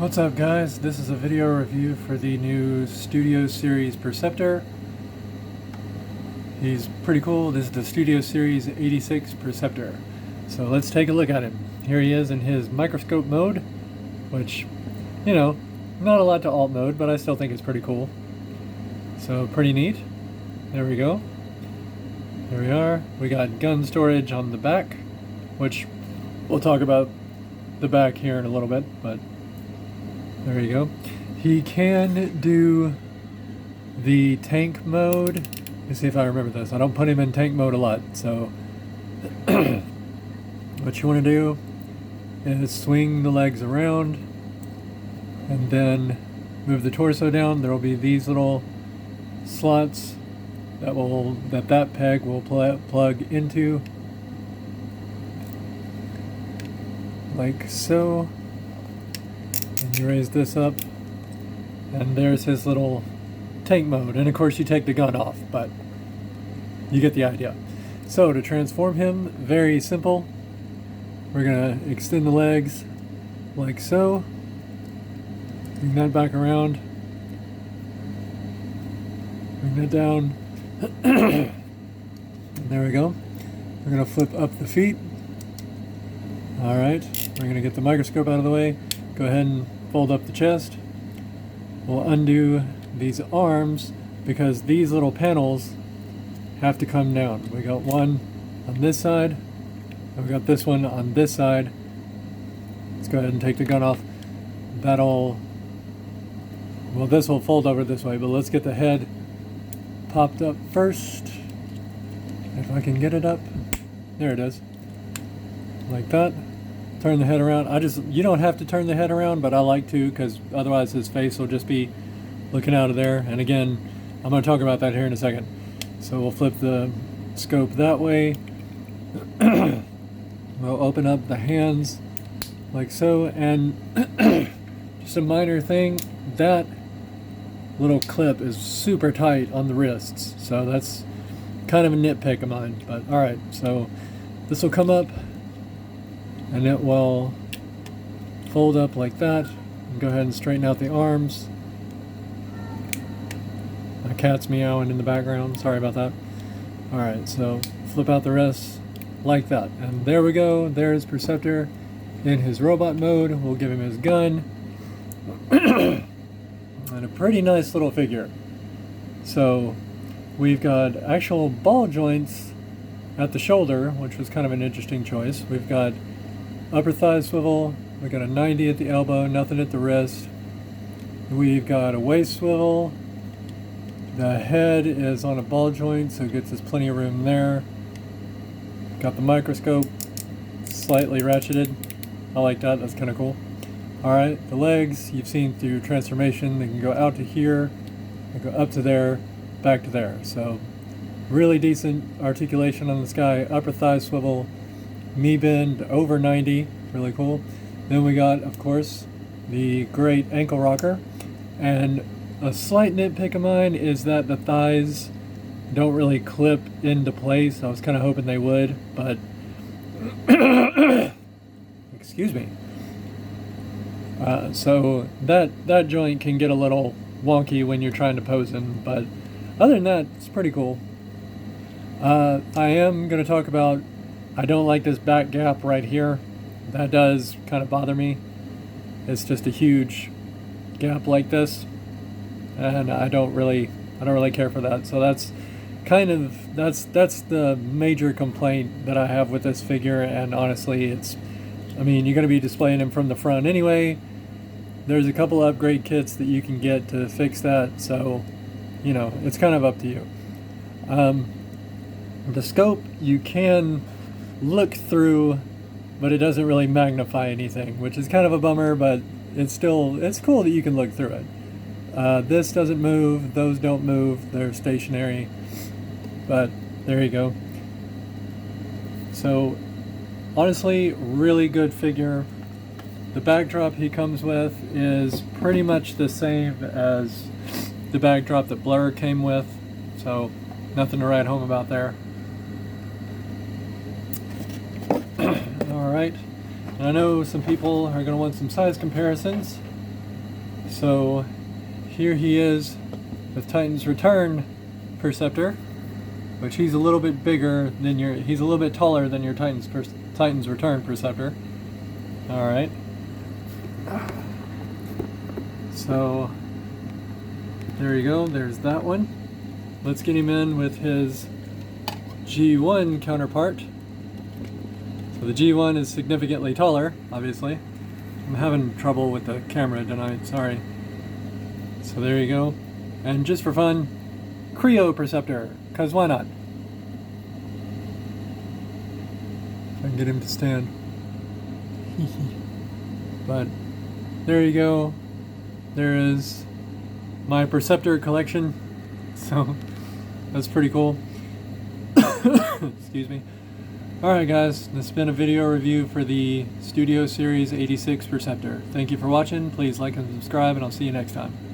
What's up, guys? This is a video review for the new Studio Series Perceptor. He's pretty cool. This is the Studio Series 86 Perceptor. So let's take a look at him. Here he is in his microscope mode, which, you know, not a lot to alt mode, but I still think it's pretty cool. So pretty neat. There we go. There we are. We got gun storage on the back, which we'll talk about the back here in a little bit, but there you go. He can do the tank mode. Let's see if I remember this. I don't put him in tank mode a lot, so what you want to do is swing the legs around and then move the torso down. There will be these little slots that peg will plug into, like so. And you raise this up, and there's his little tank mode. And of course you take the gun off, but you get the idea. So to transform him, very simple. We're gonna extend the legs like so. Bring that back around. Bring that down. And there we go. We're gonna flip up the feet. All right, we're gonna get the microscope out of the way. Go ahead and fold up the chest. We'll undo these arms because these little panels have to come down. We got one on this side, and we got this one on this side. Let's go ahead and take the gun off. This will fold over this way, but let's get the head popped up first. If I can get it up. There it is. Like that. Turn the head around. You don't have to turn the head around, but I like to because otherwise his face will just be looking out of there. And again, I'm going to talk about that here in a second. So we'll flip the scope that way. We'll open up the hands like so. And just a minor thing, that little clip is super tight on the wrists. So that's kind of a nitpick of mine. But all right, so this will come up. And it will fold up like that. And go ahead and straighten out the arms. My cat's meowing in the background. Sorry about that. Alright, so flip out the rest like that. And there we go. There's Perceptor in his robot mode. We'll give him his gun. And a pretty nice little figure. So we've got actual ball joints at the shoulder, which was kind of an interesting choice. We've got upper thigh swivel, we got a 90 at the elbow, nothing at the wrist. We've got a waist swivel. The head is on a ball joint, so it gets us plenty of room there. Got the microscope, slightly ratcheted. I like that, that's kind of cool. Alright, the legs, you've seen through transformation, they can go out to here, they go up to there, back to there. So, really decent articulation on this guy, upper thigh swivel, knee bend over 90, really cool. Then we got, of course, the great ankle rocker. And a slight nitpick of mine is that the thighs don't really clip into place. I was kind of hoping they would, but excuse me. So that joint can get a little wonky when you're trying to pose him, but other than that, it's pretty cool. I am going to talk about, I don't like this back gap right here. That does kind of bother me. It's just a huge gap like this, and I don't really care for that. So that's the major complaint that I have with this figure. And honestly, you're going to be displaying him from the front anyway. There's a couple upgrade kits that you can get to fix that. So, it's kind of up to you. The scope you can look through, but it doesn't really magnify anything, which is kind of a bummer, but it's cool that you can look through it. This doesn't move, those don't move, they're stationary, but there you go. So honestly, really good figure. The backdrop he comes with is pretty much the same as the backdrop that Blur came with, so nothing to write home about there. Alright, I know some people are going to want some size comparisons. So here he is with Titan's Return Perceptor, which he's a little bit bigger than he's a little bit taller than your Titan's Return Perceptor. Alright. So there you go, there's that one. Let's get him in with his G1 counterpart. So the G1 is significantly taller, obviously. I'm having trouble with the camera tonight, sorry. So there you go. And just for fun, Creo Perceptor, because why not? If I can get him to stand. But there you go. There is my Perceptor collection. So that's pretty cool. Excuse me. Alright guys, this has been a video review for the Studio Series 86 Perceptor. Thank you for watching. Please like and subscribe, and I'll see you next time.